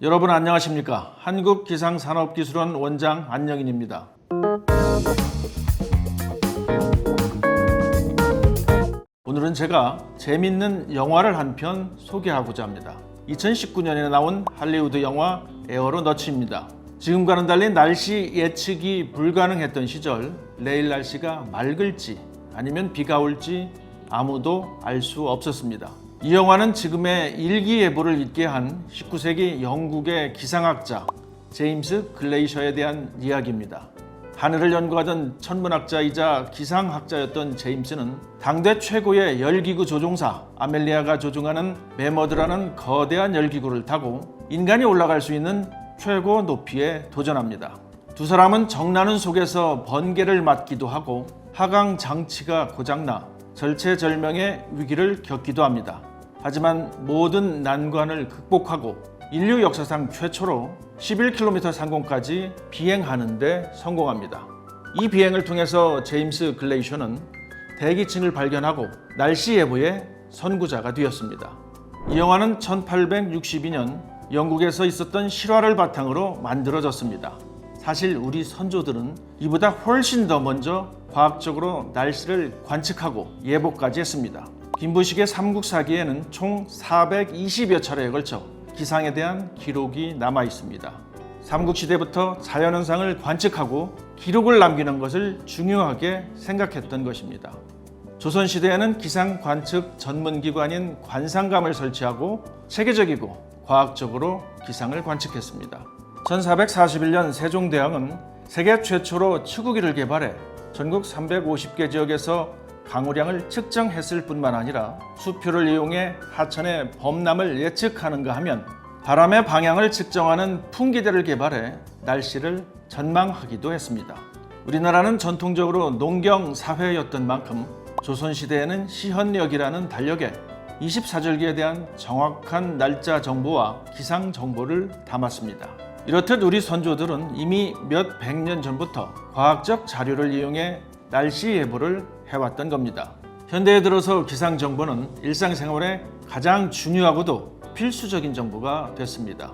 여러분 안녕하십니까? 한국기상산업기술원 원장 안영인입니다. 오늘은 제가 재밌는 영화를 한 편 소개하고자 합니다. 2019년에 나온 할리우드 영화 에어로너츠입니다. 지금과는 달리 날씨 예측이 불가능했던 시절 내일 날씨가 맑을지 아니면 비가 올지 아무도 알 수 없었습니다. 이 영화는 지금의 일기예보를 잊게 한 19세기 영국의 기상학자 제임스 글레이셔에 대한 이야기입니다. 하늘을 연구하던 천문학자이자 기상학자였던 제임스는 당대 최고의 열기구 조종사 아멜리아가 조종하는 매머드라는 거대한 열기구를 타고 인간이 올라갈 수 있는 최고 높이에 도전합니다. 두 사람은 정나는 속에서 번개를 맞기도 하고 하강 장치가 고장나 절체절명의 위기를 겪기도 합니다. 하지만 모든 난관을 극복하고 인류 역사상 최초로 11km 상공까지 비행하는 데 성공합니다. 이 비행을 통해서 제임스 글레이셔는 대기층을 발견하고 날씨 예보의 선구자가 되었습니다. 이 영화는 1862년 영국에서 있었던 실화를 바탕으로 만들어졌습니다. 사실 우리 선조들은 이보다 훨씬 더 먼저 과학적으로 날씨를 관측하고 예보까지 했습니다. 김부식의 삼국사기에는 총 420여 차례에 걸쳐 기상에 대한 기록이 남아 있습니다. 삼국시대부터 자연현상을 관측하고 기록을 남기는 것을 중요하게 생각했던 것입니다. 조선시대에는 기상 관측 전문기관인 관상감을 설치하고 체계적이고 과학적으로 기상을 관측했습니다. 1441년 세종대왕은 세계 최초로 치구기를 개발해 전국 350개 지역에서 강우량을 측정했을 뿐만 아니라 수표를 이용해 하천의 범람을 예측하는가 하면 바람의 방향을 측정하는 풍기대를 개발해 날씨를 전망하기도 했습니다. 우리나라는 전통적으로 농경 사회였던 만큼 조선시대에는 시현역이라는 달력에 24절기에 대한 정확한 날짜 정보와 기상 정보를 담았습니다. 이렇듯 우리 선조들은 이미 몇 백 년 전부터 과학적 자료를 이용해 날씨 예보를 해왔던 겁니다. 현대에 들어서 기상 정보는 일상생활에 가장 중요하고도 필수적인 정보가 됐습니다.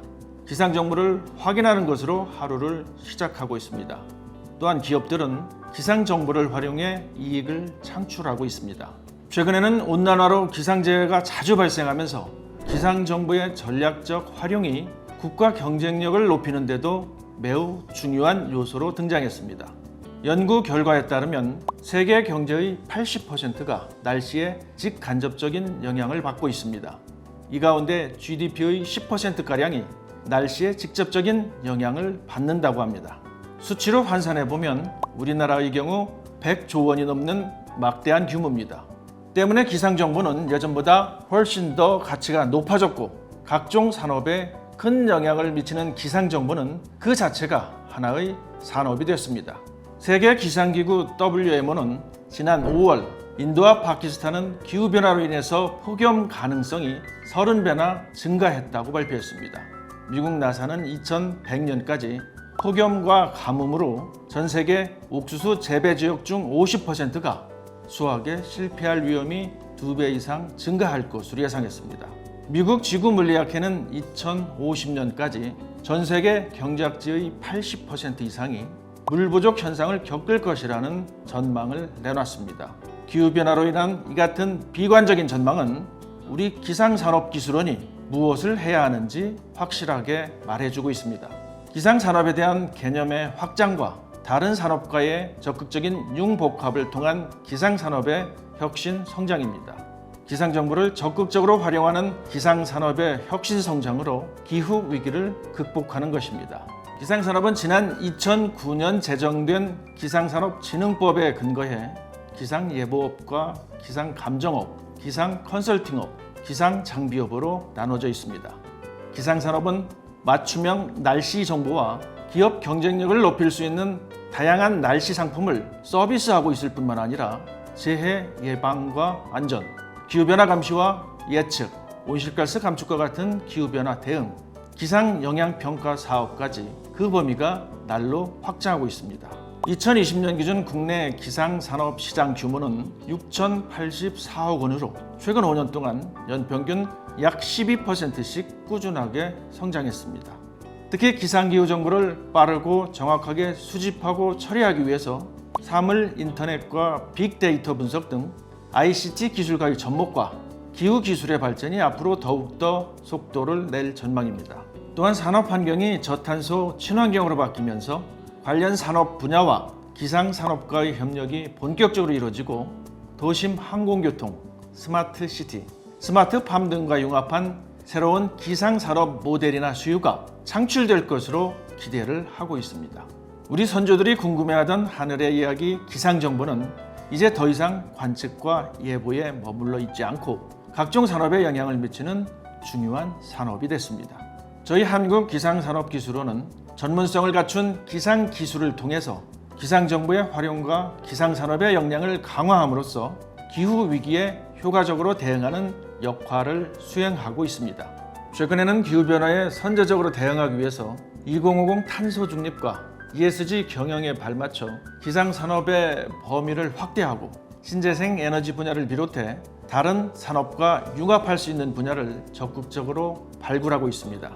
기상 정보를 확인하는 것으로 하루를 시작하고 있습니다. 또한 기업들은 기상 정보를 활용해 이익을 창출하고 있습니다. 최근에는 온난화로 기상재해가 자주 발생하면서 기상 정보의 전략적 활용이 국가 경쟁력을 높이는 데도 매우 중요한 요소로 등장했습니다. 연구 결과에 따르면 세계 경제의 80%가 날씨에 직간접적인 영향을 받고 있습니다. 이 가운데 GDP의 10%가량이 날씨에 직접적인 영향을 받는다고 합니다. 수치로 환산해보면 우리나라의 경우 100조 원이 넘는 막대한 규모입니다. 때문에 기상정보는 예전보다 훨씬 더 가치가 높아졌고 각종 산업에 큰 영향을 미치는 기상정보는 그 자체가 하나의 산업이 됐습니다. 세계 기상기구 WMO는 지난 5월 인도와 파키스탄은 기후변화로 인해서 폭염 가능성이 30배나 증가했다고 발표했습니다. 미국 나사는 2100년까지 폭염과 가뭄으로 전 세계 옥수수 재배 지역 중 50%가 수확에 실패할 위험이 2배 이상 증가할 것으로 예상했습니다. 미국 지구물리학회는 2050년까지 전 세계 경작지의 80% 이상이 물 부족 현상을 겪을 것이라는 전망을 내놨습니다. 기후변화로 인한 이 같은 비관적인 전망은 우리 기상산업기술원이 무엇을 해야 하는지 확실하게 말해주고 있습니다. 기상산업에 대한 개념의 확장과 다른 산업과의 적극적인 융복합을 통한 기상산업의 혁신 성장입니다. 기상정보를 적극적으로 활용하는 기상산업의 혁신 성장으로 기후 위기를 극복하는 것입니다. 기상산업은 지난 2009년 제정된 기상산업진흥법에 근거해 기상예보업과 기상감정업, 기상컨설팅업, 기상장비업으로 나눠져 있습니다. 기상산업은 맞춤형 날씨 정보와 기업 경쟁력을 높일 수 있는 다양한 날씨 상품을 서비스하고 있을 뿐만 아니라 재해 예방과 안전, 기후변화 감시와 예측, 온실가스 감축과 같은 기후변화 대응, 기상영향평가 사업까지 그 범위가 날로 확장하고 있습니다. 2020년 기준 국내 기상산업 시장 규모는 6,084억 원으로 최근 5년 동안 연평균 약 12%씩 꾸준하게 성장했습니다. 특히 기상기후 정보를 빠르고 정확하게 수집하고 처리하기 위해서 사물 인터넷과 빅데이터 분석 등 ICT 기술과의 접목과 기후 기술의 발전이 앞으로 더욱더 속도를 낼 전망입니다. 또한 산업 환경이 저탄소 친환경으로 바뀌면서 관련 산업 분야와 기상산업과의 협력이 본격적으로 이루어지고 도심 항공교통, 스마트 시티, 스마트팜 등과 융합한 새로운 기상산업 모델이나 수요가 창출될 것으로 기대를 하고 있습니다. 우리 선조들이 궁금해하던 하늘의 이야기 기상정보는 이제 더 이상 관측과 예보에 머물러 있지 않고 각종 산업에 영향을 미치는 중요한 산업이 됐습니다. 저희 한국기상산업기술원은 전문성을 갖춘 기상기술을 통해서 기상정보의 활용과 기상산업의 역량을 강화함으로써 기후위기에 효과적으로 대응하는 역할을 수행하고 있습니다. 최근에는 기후변화에 선제적으로 대응하기 위해서 2050 탄소 중립과 ESG 경영에 발맞춰 기상산업의 범위를 확대하고 신재생 에너지 분야를 비롯해 다른 산업과 융합할 수 있는 분야를 적극적으로 발굴하고 있습니다.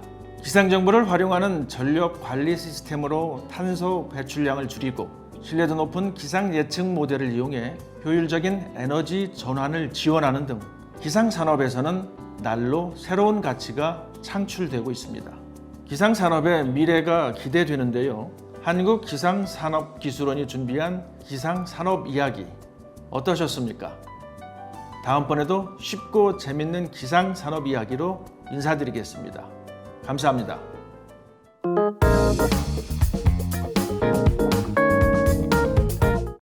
기상정보를 활용하는 전력 관리 시스템으로 탄소 배출량을 줄이고 신뢰도 높은 기상 예측 모델을 이용해 효율적인 에너지 전환을 지원하는 등 기상산업에서는 날로 새로운 가치가 창출되고 있습니다. 기상산업의 미래가 기대되는데요. 한국기상산업기술원이 준비한 기상산업 이야기 어떠셨습니까? 다음번에도 쉽고 재밌는 기상산업 이야기로 인사드리겠습니다. 감사합니다.